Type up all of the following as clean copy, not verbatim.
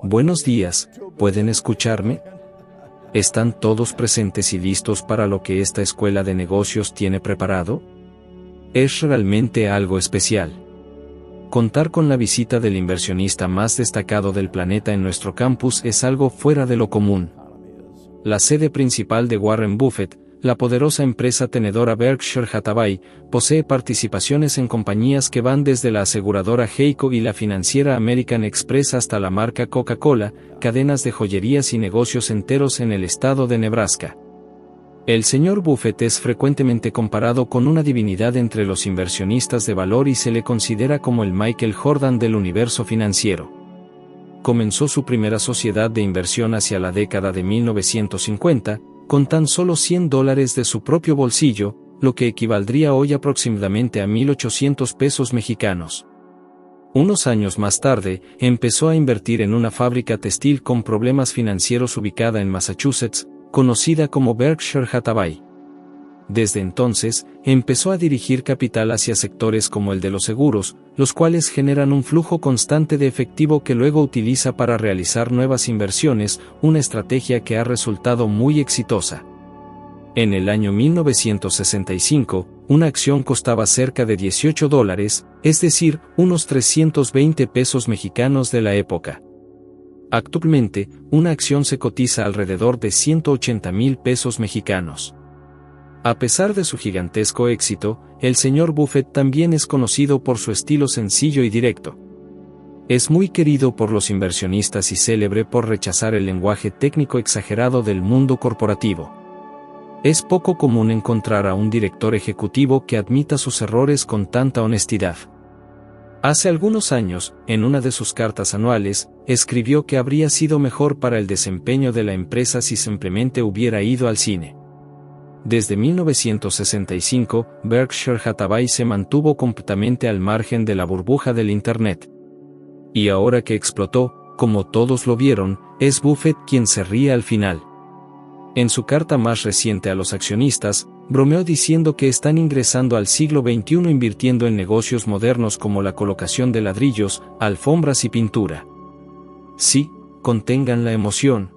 Buenos días, ¿pueden escucharme? ¿Están todos presentes y listos para lo que esta escuela de negocios tiene preparado? Es realmente algo especial. Contar con la visita del inversionista más destacado del planeta en nuestro campus es algo fuera de lo común. La sede principal de Warren Buffett, la poderosa empresa tenedora Berkshire Hathaway, posee participaciones en compañías que van desde la aseguradora Geico y la financiera American Express hasta la marca Coca-Cola, cadenas de joyerías y negocios enteros en el estado de Nebraska. El señor Buffett es frecuentemente comparado con una divinidad entre los inversionistas de valor y se le considera como el Michael Jordan del universo financiero. Comenzó su primera sociedad de inversión hacia la década de 1950, con tan solo $100 de su propio bolsillo, lo que equivaldría hoy aproximadamente a 1,800 pesos mexicanos. Unos años más tarde, empezó a invertir en una fábrica textil con problemas financieros ubicada en Massachusetts, conocida como Berkshire Hathaway. Desde entonces, empezó a dirigir capital hacia sectores como el de los seguros, los cuales generan un flujo constante de efectivo que luego utiliza para realizar nuevas inversiones, una estrategia que ha resultado muy exitosa. En el año 1965, una acción costaba cerca de $18, es decir, unos 320 pesos mexicanos de la época. Actualmente, una acción se cotiza alrededor de 180,000 pesos mexicanos. A pesar de su gigantesco éxito, el señor Buffett también es conocido por su estilo sencillo y directo. Es muy querido por los inversionistas y célebre por rechazar el lenguaje técnico exagerado del mundo corporativo. Es poco común encontrar a un director ejecutivo que admita sus errores con tanta honestidad. Hace algunos años, en una de sus cartas anuales, escribió que habría sido mejor para el desempeño de la empresa si simplemente hubiera ido al cine. Desde 1965, Berkshire Hathaway se mantuvo completamente al margen de la burbuja del Internet. Y ahora que explotó, como todos lo vieron, es Buffett quien se ríe al final. En su carta más reciente a los accionistas, bromeó diciendo que están ingresando al siglo XXI invirtiendo en negocios modernos como la colocación de ladrillos, alfombras y pintura. Sí, contengan la emoción.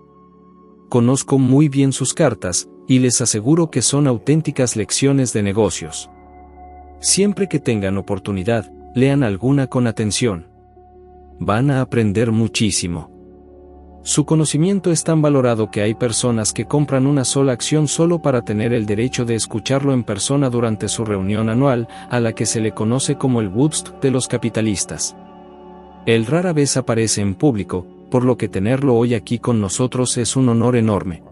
Conozco muy bien sus cartas, y les aseguro que son auténticas lecciones de negocios. Siempre que tengan oportunidad, lean alguna con atención. Van a aprender muchísimo. Su conocimiento es tan valorado que hay personas que compran una sola acción solo para tener el derecho de escucharlo en persona durante su reunión anual, a la que se le conoce como el Woodstock de los capitalistas. Él rara vez aparece en público, por lo que tenerlo hoy aquí con nosotros es un honor enorme.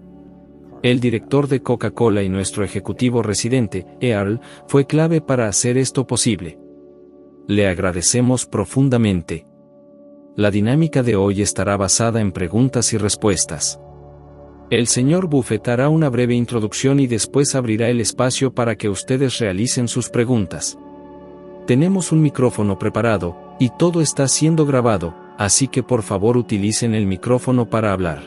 El director de Coca-Cola y nuestro ejecutivo residente, Earl, fue clave para hacer esto posible. Le agradecemos profundamente. La dinámica de hoy estará basada en preguntas y respuestas. El señor Buffett hará una breve introducción y después abrirá el espacio para que ustedes realicen sus preguntas. Tenemos un micrófono preparado, y todo está siendo grabado, así que por favor utilicen el micrófono para hablar.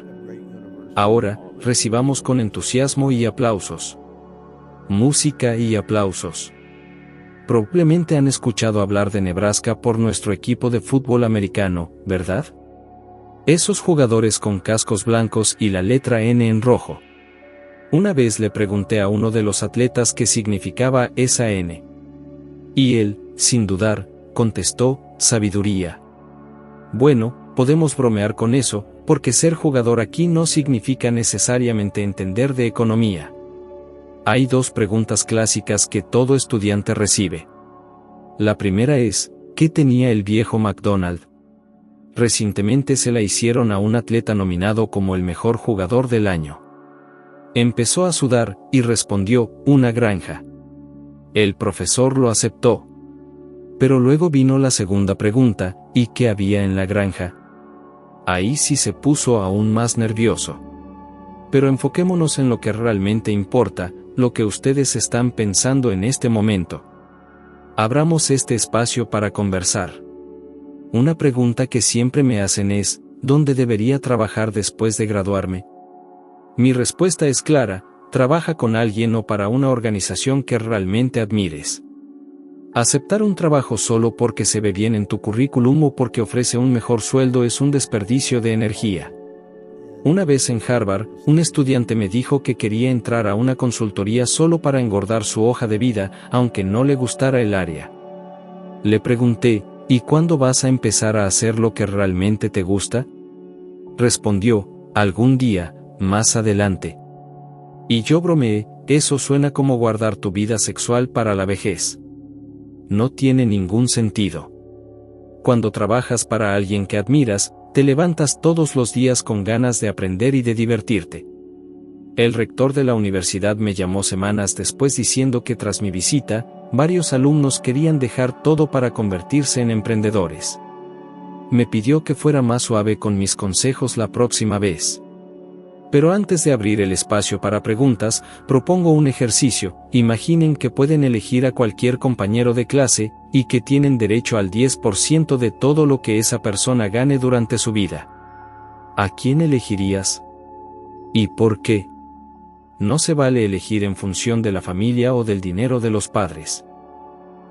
Ahora, recibamos con entusiasmo y aplausos. Música y aplausos. Probablemente han escuchado hablar de Nebraska por nuestro equipo de fútbol americano, ¿verdad? Esos jugadores con cascos blancos y la letra N en rojo. Una vez le pregunté a uno de los atletas qué significaba esa N. Y él, sin dudar, contestó, sabiduría. Bueno, podemos bromear con eso, porque ser jugador aquí no significa necesariamente entender de economía. Hay dos preguntas clásicas que todo estudiante recibe. La primera es, ¿qué tenía el viejo McDonald? Recientemente se la hicieron a un atleta nominado como el mejor jugador del año. Empezó a sudar, y respondió, una granja. El profesor lo aceptó. Pero luego vino la segunda pregunta, ¿y qué había en la granja? Ahí sí se puso aún más nervioso. Pero enfoquémonos en lo que realmente importa, lo que ustedes están pensando en este momento. Abramos este espacio para conversar. Una pregunta que siempre me hacen es, ¿dónde debería trabajar después de graduarme? Mi respuesta es clara, trabaja con alguien o para una organización que realmente admires. Aceptar un trabajo solo porque se ve bien en tu currículum o porque ofrece un mejor sueldo es un desperdicio de energía. Una vez en Harvard, un estudiante me dijo que quería entrar a una consultoría solo para engordar su hoja de vida, aunque no le gustara el área. Le pregunté, ¿y cuándo vas a empezar a hacer lo que realmente te gusta? Respondió, algún día, más adelante. Y yo bromeé, eso suena como guardar tu vida sexual para la vejez. No tiene ningún sentido. Cuando trabajas para alguien que admiras, te levantas todos los días con ganas de aprender y de divertirte. El rector de la universidad me llamó semanas después diciendo que tras mi visita, varios alumnos querían dejar todo para convertirse en emprendedores. Me pidió que fuera más suave con mis consejos la próxima vez. Pero antes de abrir el espacio para preguntas, propongo un ejercicio. Imaginen que pueden elegir a cualquier compañero de clase, y que tienen derecho al 10% de todo lo que esa persona gane durante su vida. ¿A quién elegirías? ¿Y por qué? No se vale elegir en función de la familia o del dinero de los padres.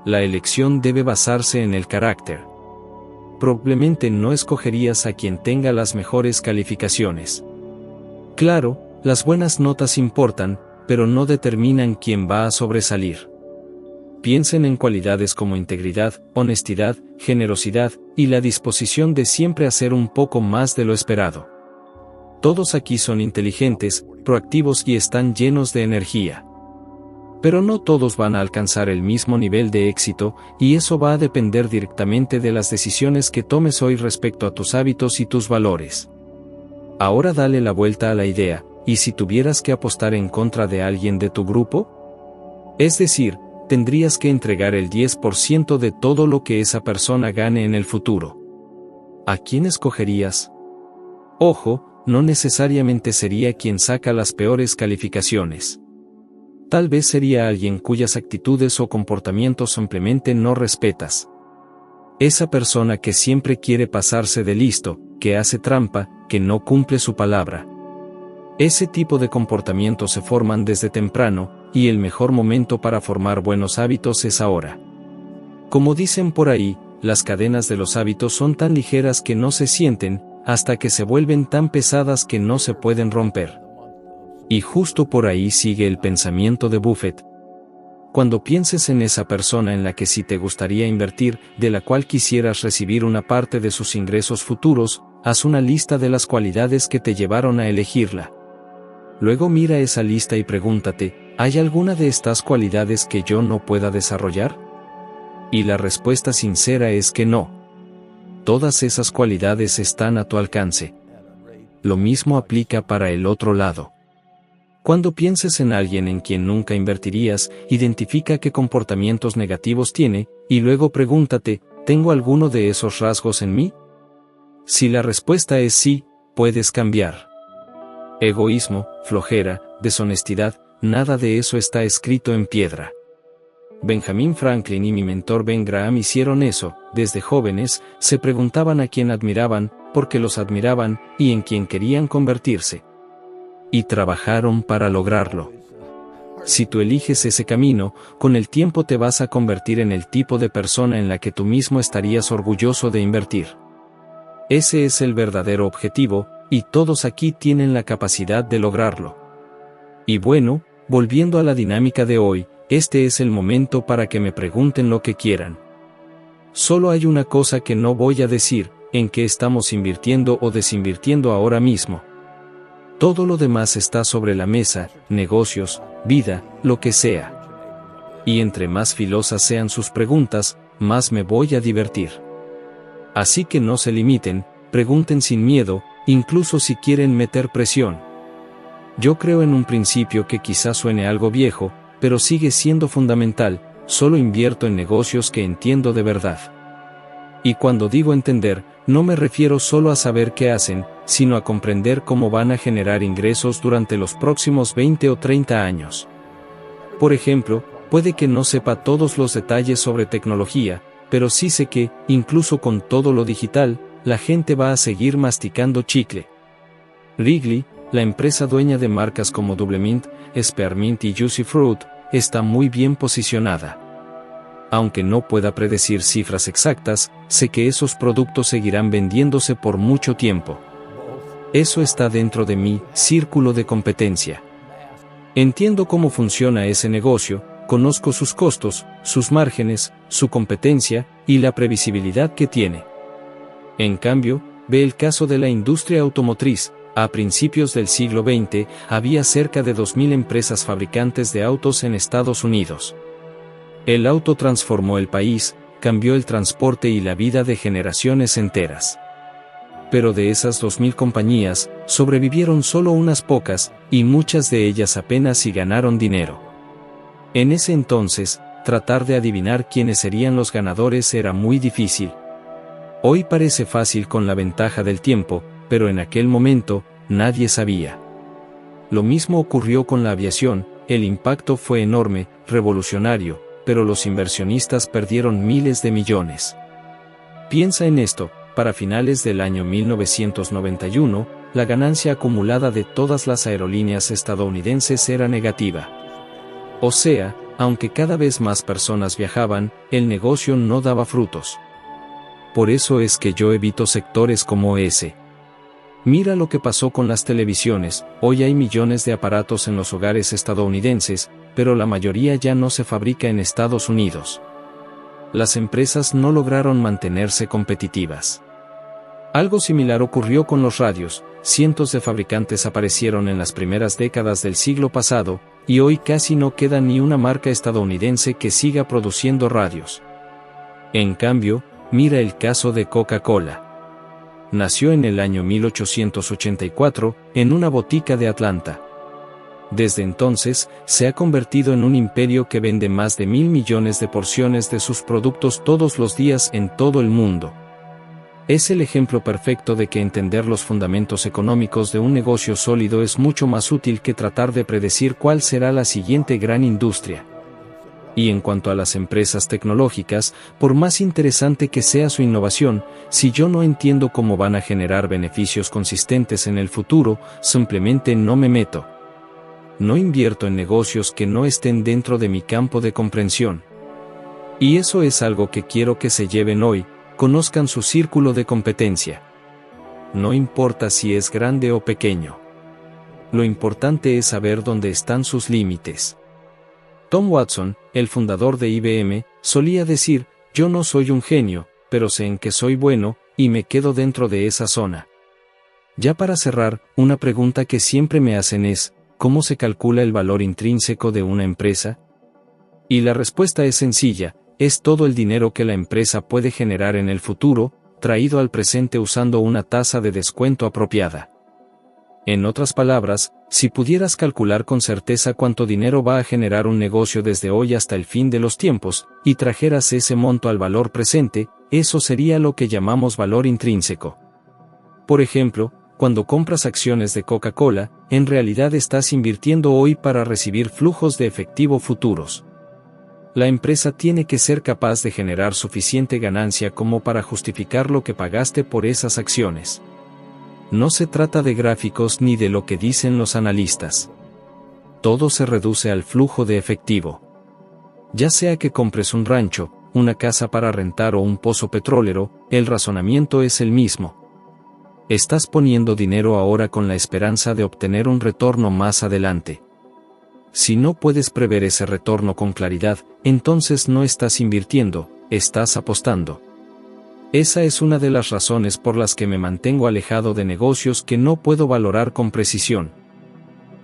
La elección debe basarse en el carácter. Probablemente no escogerías a quien tenga las mejores calificaciones. Claro, las buenas notas importan, pero no determinan quién va a sobresalir. Piensen en cualidades como integridad, honestidad, generosidad, y la disposición de siempre hacer un poco más de lo esperado. Todos aquí son inteligentes, proactivos y están llenos de energía. Pero no todos van a alcanzar el mismo nivel de éxito, y eso va a depender directamente de las decisiones que tomes hoy respecto a tus hábitos y tus valores. Ahora dale la vuelta a la idea, ¿y si tuvieras que apostar en contra de alguien de tu grupo? Es decir, tendrías que entregar el 10% de todo lo que esa persona gane en el futuro. ¿A quién escogerías? Ojo, no necesariamente sería quien saca las peores calificaciones. Tal vez sería alguien cuyas actitudes o comportamientos simplemente no respetas. Esa persona que siempre quiere pasarse de listo, que hace trampa, que no cumple su palabra. Ese tipo de comportamientos se forman desde temprano, y el mejor momento para formar buenos hábitos es ahora. Como dicen por ahí, las cadenas de los hábitos son tan ligeras que no se sienten, hasta que se vuelven tan pesadas que no se pueden romper. Y justo por ahí sigue el pensamiento de Buffett. Cuando pienses en esa persona en la que sí te gustaría invertir, de la cual quisieras recibir una parte de sus ingresos futuros, haz una lista de las cualidades que te llevaron a elegirla. Luego mira esa lista y pregúntate, ¿hay alguna de estas cualidades que yo no pueda desarrollar? Y la respuesta sincera es que no. Todas esas cualidades están a tu alcance. Lo mismo aplica para el otro lado. Cuando pienses en alguien en quien nunca invertirías, identifica qué comportamientos negativos tiene, y luego pregúntate, ¿tengo alguno de esos rasgos en mí? Si la respuesta es sí, puedes cambiar. Egoísmo, flojera, deshonestidad, nada de eso está escrito en piedra. Benjamin Franklin y mi mentor Ben Graham hicieron eso. Desde jóvenes, se preguntaban a quién admiraban, por qué los admiraban, y en quién querían convertirse. Y trabajaron para lograrlo. Si tú eliges ese camino, con el tiempo te vas a convertir en el tipo de persona en la que tú mismo estarías orgulloso de invertir. Ese es el verdadero objetivo, y todos aquí tienen la capacidad de lograrlo. Y bueno, volviendo a la dinámica de hoy, este es el momento para que me pregunten lo que quieran. Solo hay una cosa que no voy a decir, en qué estamos invirtiendo o desinvirtiendo ahora mismo. Todo lo demás está sobre la mesa, negocios, vida, lo que sea. Y entre más filosas sean sus preguntas, más me voy a divertir. Así que no se limiten, pregunten sin miedo, incluso si quieren meter presión. Yo creo en un principio que quizás suene algo viejo, pero sigue siendo fundamental, solo invierto en negocios que entiendo de verdad. Y cuando digo entender, no me refiero solo a saber qué hacen, sino a comprender cómo van a generar ingresos durante los próximos 20 o 30 años. Por ejemplo, puede que no sepa todos los detalles sobre tecnología, pero sí sé que, incluso con todo lo digital, la gente va a seguir masticando chicle. Wrigley, la empresa dueña de marcas como Doublemint, Spearmint y Juicy Fruit, está muy bien posicionada. Aunque no pueda predecir cifras exactas, sé que esos productos seguirán vendiéndose por mucho tiempo. Eso está dentro de mi círculo de competencia. Entiendo cómo funciona ese negocio, conozco sus costos, sus márgenes, su competencia y la previsibilidad que tiene. En cambio, ve el caso de la industria automotriz. A principios del siglo XX, había cerca de 2.000 empresas fabricantes de autos en Estados Unidos. El auto transformó el país, cambió el transporte y la vida de generaciones enteras. Pero de esas 2.000 compañías, sobrevivieron solo unas pocas, y muchas de ellas apenas si ganaron dinero. En ese entonces, tratar de adivinar quiénes serían los ganadores era muy difícil. Hoy parece fácil con la ventaja del tiempo, pero en aquel momento, nadie sabía. Lo mismo ocurrió con la aviación, el impacto fue enorme, revolucionario, pero los inversionistas perdieron miles de millones. Piensa en esto, para finales del año 1991, la ganancia acumulada de todas las aerolíneas estadounidenses era negativa. O sea, aunque cada vez más personas viajaban, el negocio no daba frutos. Por eso es que yo evito sectores como ese. Mira lo que pasó con las televisiones, hoy hay millones de aparatos en los hogares estadounidenses, pero la mayoría ya no se fabrica en Estados Unidos. Las empresas no lograron mantenerse competitivas. Algo similar ocurrió con los radios, cientos de fabricantes aparecieron en las primeras décadas del siglo pasado, y hoy casi no queda ni una marca estadounidense que siga produciendo radios. En cambio, mira el caso de Coca-Cola. Nació en el año 1884, en una botica de Atlanta. Desde entonces, se ha convertido en un imperio que vende más de 1.000 millones de porciones de sus productos todos los días en todo el mundo. Es el ejemplo perfecto de que entender los fundamentos económicos de un negocio sólido es mucho más útil que tratar de predecir cuál será la siguiente gran industria. Y en cuanto a las empresas tecnológicas, por más interesante que sea su innovación, si yo no entiendo cómo van a generar beneficios consistentes en el futuro, simplemente no me meto. No invierto en negocios que no estén dentro de mi campo de comprensión. Y eso es algo que quiero que se lleven hoy, conozcan su círculo de competencia. No importa si es grande o pequeño. Lo importante es saber dónde están sus límites. Tom Watson, el fundador de IBM, solía decir, yo no soy un genio, pero sé en qué soy bueno, y me quedo dentro de esa zona. Ya para cerrar, una pregunta que siempre me hacen es, ¿cómo se calcula el valor intrínseco de una empresa? Y la respuesta es sencilla, es todo el dinero que la empresa puede generar en el futuro, traído al presente usando una tasa de descuento apropiada. En otras palabras, si pudieras calcular con certeza cuánto dinero va a generar un negocio desde hoy hasta el fin de los tiempos, y trajeras ese monto al valor presente, eso sería lo que llamamos valor intrínseco. Por ejemplo, cuando compras acciones de Coca-Cola, en realidad estás invirtiendo hoy para recibir flujos de efectivo futuros. La empresa tiene que ser capaz de generar suficiente ganancia como para justificar lo que pagaste por esas acciones. No se trata de gráficos ni de lo que dicen los analistas. Todo se reduce al flujo de efectivo. Ya sea que compres un rancho, una casa para rentar o un pozo petrolero, el razonamiento es el mismo. Estás poniendo dinero ahora con la esperanza de obtener un retorno más adelante. Si no puedes prever ese retorno con claridad, entonces no estás invirtiendo, estás apostando. Esa es una de las razones por las que me mantengo alejado de negocios que no puedo valorar con precisión.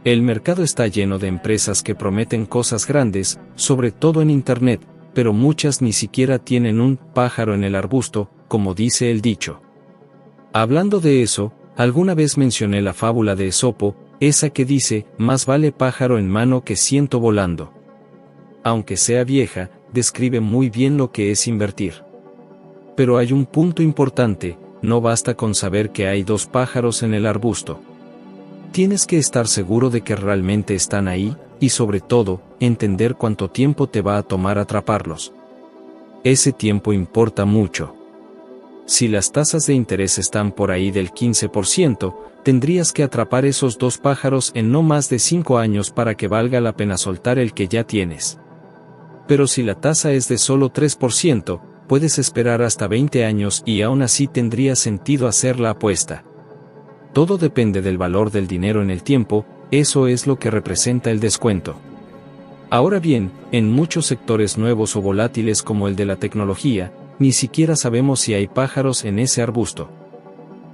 El mercado está lleno de empresas que prometen cosas grandes, sobre todo en Internet, pero muchas ni siquiera tienen un pájaro en el arbusto, como dice el dicho. Hablando de eso, alguna vez mencioné la fábula de Esopo, esa que dice, más vale pájaro en mano que ciento volando. Aunque sea vieja, describe muy bien lo que es invertir. Pero hay un punto importante, no basta con saber que hay dos pájaros en el arbusto. Tienes que estar seguro de que realmente están ahí, y sobre todo, entender cuánto tiempo te va a tomar atraparlos. Ese tiempo importa mucho. Si las tasas de interés están por ahí del 15%, tendrías que atrapar esos dos pájaros en no más de 5 años para que valga la pena soltar el que ya tienes. Pero si la tasa es de solo 3%, puedes esperar hasta 20 años y aún así tendría sentido hacer la apuesta. Todo depende del valor del dinero en el tiempo, eso es lo que representa el descuento. Ahora bien, en muchos sectores nuevos o volátiles como el de la tecnología, ni siquiera sabemos si hay pájaros en ese arbusto.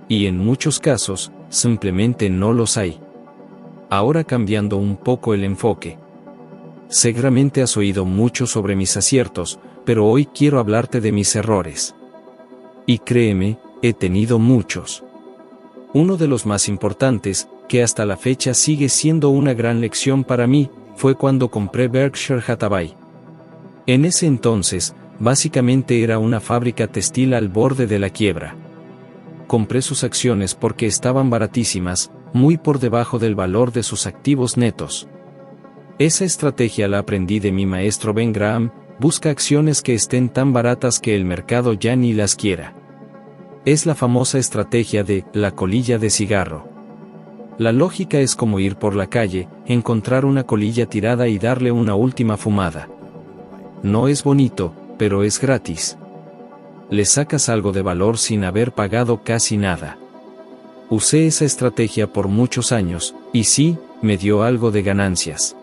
Y en muchos casos, simplemente no los hay. Ahora cambiando un poco el enfoque. Seguramente has oído mucho sobre mis aciertos, pero hoy quiero hablarte de mis errores. Y créeme, he tenido muchos. Uno de los más importantes, que hasta la fecha sigue siendo una gran lección para mí, fue cuando compré Berkshire Hathaway. En ese entonces, básicamente era una fábrica textil al borde de la quiebra. Compré sus acciones porque estaban baratísimas, muy por debajo del valor de sus activos netos. Esa estrategia la aprendí de mi maestro Ben Graham: busca acciones que estén tan baratas que el mercado ya ni las quiera. Es la famosa estrategia de la colilla de cigarro. La lógica es como ir por la calle, encontrar una colilla tirada y darle una última fumada. No es bonito, pero es gratis. Le sacas algo de valor sin haber pagado casi nada. Usé esa estrategia por muchos años, y sí, me dio algo de ganancias.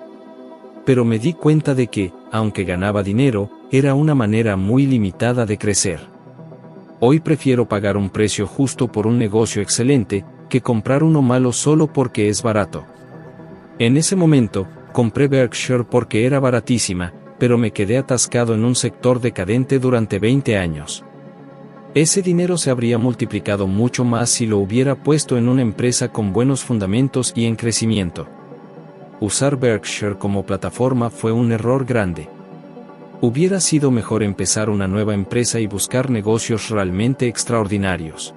Pero me di cuenta de que, aunque ganaba dinero, era una manera muy limitada de crecer. Hoy prefiero pagar un precio justo por un negocio excelente, que comprar uno malo solo porque es barato. En ese momento, compré Berkshire porque era baratísima, pero me quedé atascado en un sector decadente durante 20 años. Ese dinero se habría multiplicado mucho más si lo hubiera puesto en una empresa con buenos fundamentos y en crecimiento. Usar Berkshire como plataforma fue un error grande. Hubiera sido mejor empezar una nueva empresa y buscar negocios realmente extraordinarios.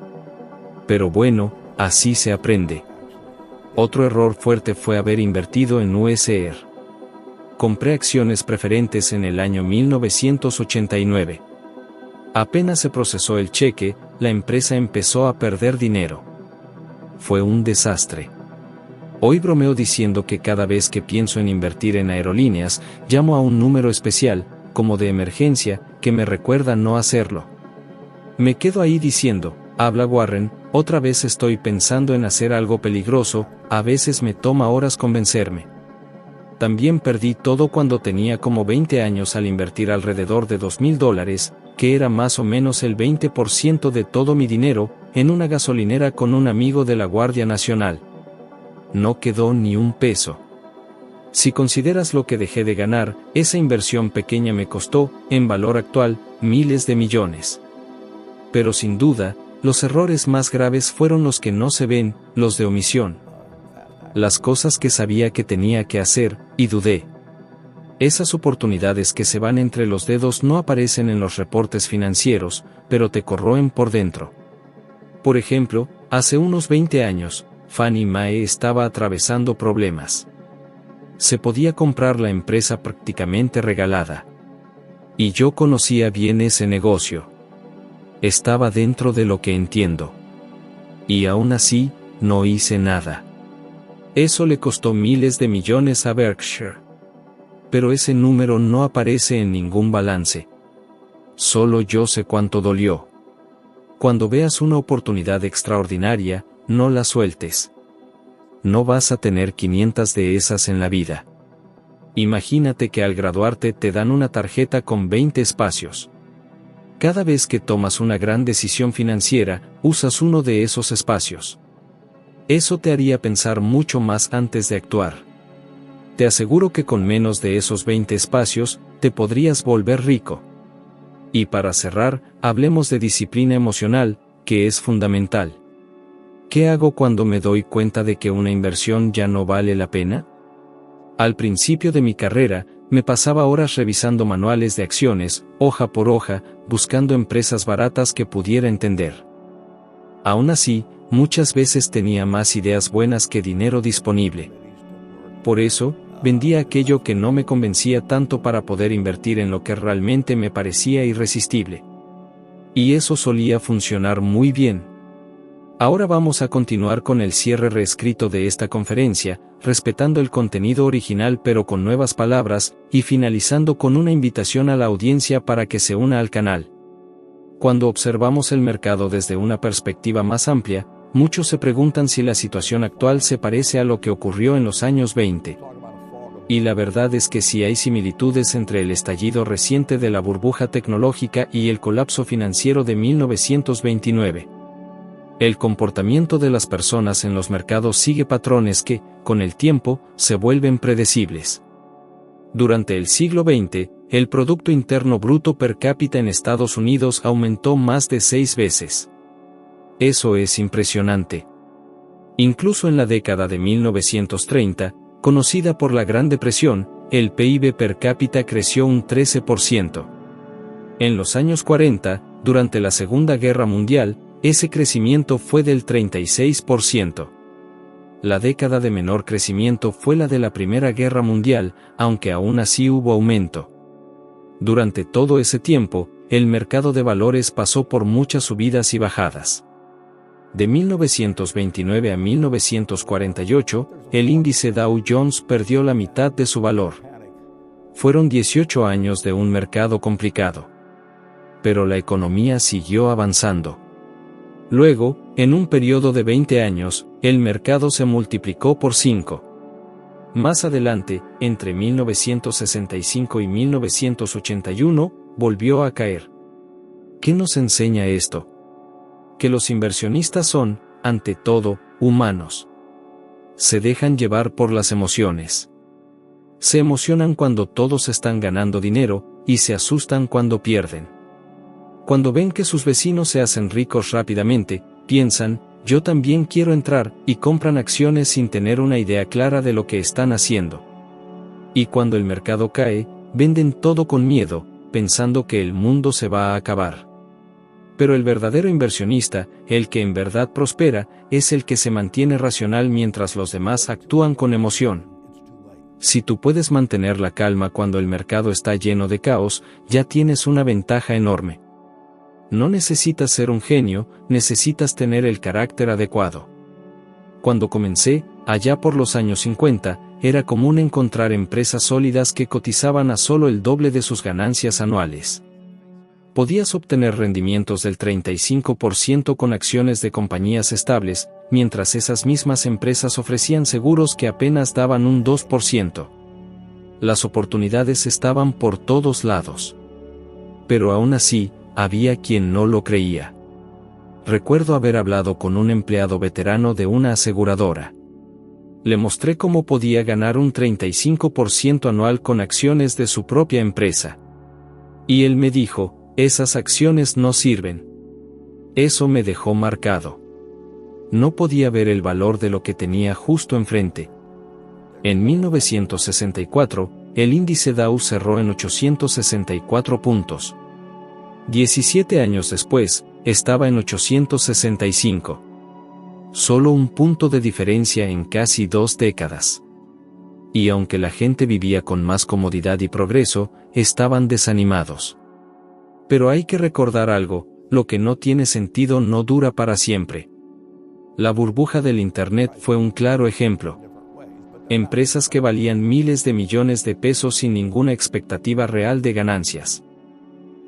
Pero bueno, así se aprende. Otro error fuerte fue haber invertido en USR. Compré acciones preferentes en el año 1989. Apenas se procesó el cheque, la empresa empezó a perder dinero. Fue un desastre. Hoy bromeo diciendo que cada vez que pienso en invertir en aerolíneas, llamo a un número especial, como de emergencia, que me recuerda no hacerlo. Me quedo ahí diciendo: habla Warren, otra vez estoy pensando en hacer algo peligroso. A veces me toma horas convencerme. También perdí todo cuando tenía como 20 años al invertir alrededor de $2,000, que era más o menos el 20% de todo mi dinero, en una gasolinera con un amigo de la Guardia Nacional. No quedó ni un peso. Si consideras lo que dejé de ganar, esa inversión pequeña me costó, en valor actual, miles de millones. Pero sin duda, los errores más graves fueron los que no se ven, los de omisión. Las cosas que sabía que tenía que hacer, y dudé. Esas oportunidades que se van entre los dedos no aparecen en los reportes financieros, pero te corroen por dentro. Por ejemplo, hace unos 20 años, Fannie Mae estaba atravesando problemas. Se podía comprar la empresa prácticamente regalada. Y yo conocía bien ese negocio. Estaba dentro de lo que entiendo. Y aún así, no hice nada. Eso le costó miles de millones a Berkshire. Pero ese número no aparece en ningún balance. Solo yo sé cuánto dolió. Cuando veas una oportunidad extraordinaria, no la sueltes. No vas a tener 500 de esas en la vida. Imagínate que al graduarte te dan una tarjeta con 20 espacios. Cada vez que tomas una gran decisión financiera, usas uno de esos espacios. Eso te haría pensar mucho más antes de actuar. Te aseguro que con menos de esos 20 espacios, te podrías volver rico. Y para cerrar, hablemos de disciplina emocional, que es fundamental. ¿Qué hago cuando me doy cuenta de que una inversión ya no vale la pena? Al principio de mi carrera, me pasaba horas revisando manuales de acciones, hoja por hoja, buscando empresas baratas que pudiera entender. Aún así, muchas veces tenía más ideas buenas que dinero disponible. Por eso, vendía aquello que no me convencía tanto para poder invertir en lo que realmente me parecía irresistible. Y eso solía funcionar muy bien. Ahora vamos a continuar con el cierre reescrito de esta conferencia, respetando el contenido original pero con nuevas palabras, y finalizando con una invitación a la audiencia para que se una al canal. Cuando observamos el mercado desde una perspectiva más amplia, muchos se preguntan si la situación actual se parece a lo que ocurrió en los años 20. Y la verdad es que sí hay similitudes entre el estallido reciente de la burbuja tecnológica y el colapso financiero de 1929. El comportamiento de las personas en los mercados sigue patrones que, con el tiempo, se vuelven predecibles. Durante el siglo XX, el Producto Interno Bruto per cápita en Estados Unidos aumentó más de 6 veces. Eso es impresionante. Incluso en la década de 1930, conocida por la Gran Depresión, el PIB per cápita creció un 13%. En los años 40, durante la Segunda Guerra Mundial, ese crecimiento fue del 36%. La década de menor crecimiento fue la de la Primera Guerra Mundial, aunque aún así hubo aumento. Durante todo ese tiempo, el mercado de valores pasó por muchas subidas y bajadas. De 1929 a 1948, el índice Dow Jones perdió la mitad de su valor. Fueron 18 años de un mercado complicado. Pero la economía siguió avanzando. Luego, en un periodo de 20 años, el mercado se multiplicó por 5. Más adelante, entre 1965 y 1981, volvió a caer. ¿Qué nos enseña esto? Que los inversionistas son, ante todo, humanos. Se dejan llevar por las emociones. Se emocionan cuando todos están ganando dinero, y se asustan cuando pierden. Cuando ven que sus vecinos se hacen ricos rápidamente, piensan, yo también quiero entrar, y compran acciones sin tener una idea clara de lo que están haciendo. Y cuando el mercado cae, venden todo con miedo, pensando que el mundo se va a acabar. Pero el verdadero inversionista, el que en verdad prospera, es el que se mantiene racional mientras los demás actúan con emoción. Si tú puedes mantener la calma cuando el mercado está lleno de caos, ya tienes una ventaja enorme. No necesitas ser un genio, necesitas tener el carácter adecuado. Cuando comencé, allá por los años 50, era común encontrar empresas sólidas que cotizaban a solo el doble de sus ganancias anuales. Podías obtener rendimientos del 35% con acciones de compañías estables, mientras esas mismas empresas ofrecían seguros que apenas daban un 2%. Las oportunidades estaban por todos lados. Pero aún así, había quien no lo creía. Recuerdo haber hablado con un empleado veterano de una aseguradora. Le mostré cómo podía ganar un 35% anual con acciones de su propia empresa. Y él me dijo, esas acciones no sirven. Eso me dejó marcado. No podía ver el valor de lo que tenía justo enfrente. En 1964, el índice Dow cerró en 864 puntos. 17 años después, estaba en 865. Solo un punto de diferencia en casi 2 décadas. Y aunque la gente vivía con más comodidad y progreso, estaban desanimados. Pero hay que recordar algo, lo que no tiene sentido no dura para siempre. La burbuja del Internet fue un claro ejemplo. Empresas que valían miles de millones de pesos sin ninguna expectativa real de ganancias.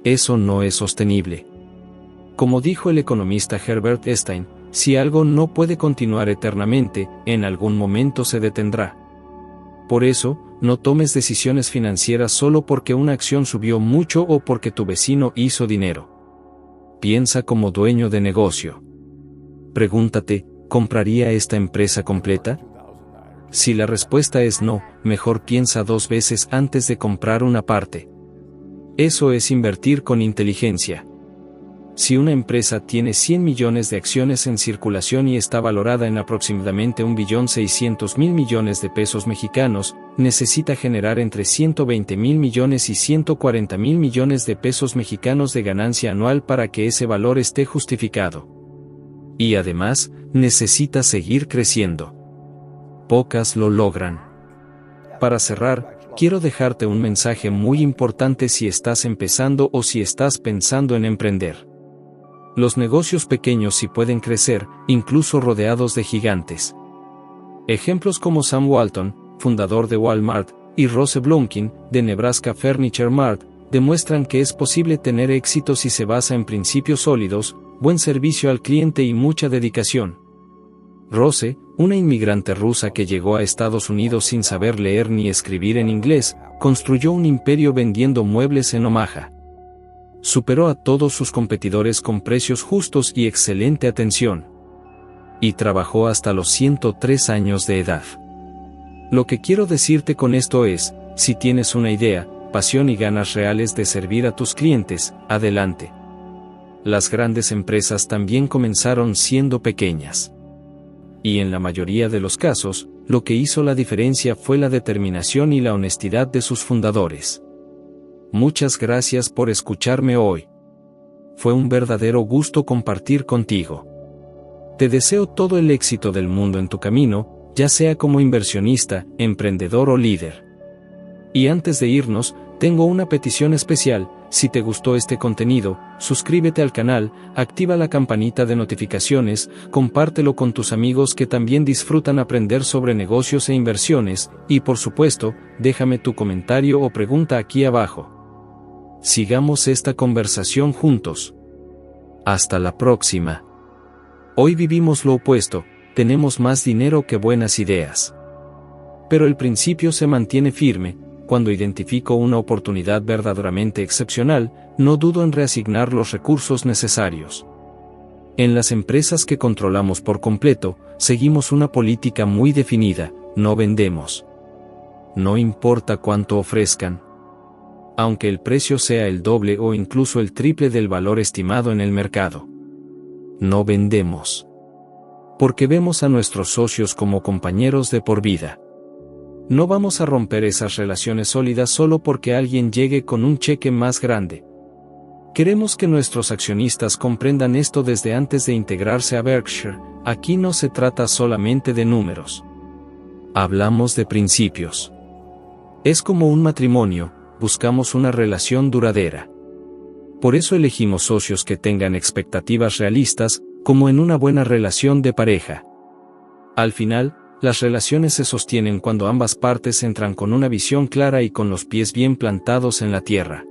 Eso no es sostenible. Como dijo el economista Herbert Stein, si algo no puede continuar eternamente, en algún momento se detendrá. Por eso, no tomes decisiones financieras solo porque una acción subió mucho o porque tu vecino hizo dinero. Piensa como dueño de negocio. Pregúntate, ¿compraría esta empresa completa? Si la respuesta es no, mejor piensa 2 veces antes de comprar una parte. Eso es invertir con inteligencia. Si una empresa tiene 100 millones de acciones en circulación y está valorada en aproximadamente 1.600.000 millones de pesos mexicanos, necesita generar entre 120.000 millones y 140.000 millones de pesos mexicanos de ganancia anual para que ese valor esté justificado. Y además, necesita seguir creciendo. Pocas lo logran. Para cerrar, quiero dejarte un mensaje muy importante si estás empezando o si estás pensando en emprender. Los negocios pequeños sí pueden crecer, incluso rodeados de gigantes. Ejemplos como Sam Walton, fundador de Walmart, y Rose Blumkin, de Nebraska Furniture Mart, demuestran que es posible tener éxito si se basa en principios sólidos, buen servicio al cliente y mucha dedicación. Rose, una inmigrante rusa que llegó a Estados Unidos sin saber leer ni escribir en inglés, construyó un imperio vendiendo muebles en Omaha. Superó a todos sus competidores con precios justos y excelente atención. Y trabajó hasta los 103 años de edad. Lo que quiero decirte con esto es, si tienes una idea, pasión y ganas reales de servir a tus clientes, adelante. Las grandes empresas también comenzaron siendo pequeñas. Y en la mayoría de los casos, lo que hizo la diferencia fue la determinación y la honestidad de sus fundadores. Muchas gracias por escucharme hoy. Fue un verdadero gusto compartir contigo. Te deseo todo el éxito del mundo en tu camino, ya sea como inversionista, emprendedor o líder. Y antes de irnos, tengo una petición especial. Si te gustó este contenido, suscríbete al canal, activa la campanita de notificaciones, compártelo con tus amigos que también disfrutan aprender sobre negocios e inversiones, y por supuesto, déjame tu comentario o pregunta aquí abajo. Sigamos esta conversación juntos. Hasta la próxima. Hoy vivimos lo opuesto, tenemos más dinero que buenas ideas. Pero el principio se mantiene firme. Cuando identifico una oportunidad verdaderamente excepcional, no dudo en reasignar los recursos necesarios. En las empresas que controlamos por completo, seguimos una política muy definida: no vendemos. No importa cuánto ofrezcan. Aunque el precio sea el doble o incluso el triple del valor estimado en el mercado. No vendemos. Porque vemos a nuestros socios como compañeros de por vida. No vamos a romper esas relaciones sólidas solo porque alguien llegue con un cheque más grande. Queremos que nuestros accionistas comprendan esto desde antes de integrarse a Berkshire. Aquí no se trata solamente de números. Hablamos de principios. Es como un matrimonio, buscamos una relación duradera. Por eso elegimos socios que tengan expectativas realistas, como en una buena relación de pareja. Al final, las relaciones se sostienen cuando ambas partes entran con una visión clara y con los pies bien plantados en la tierra.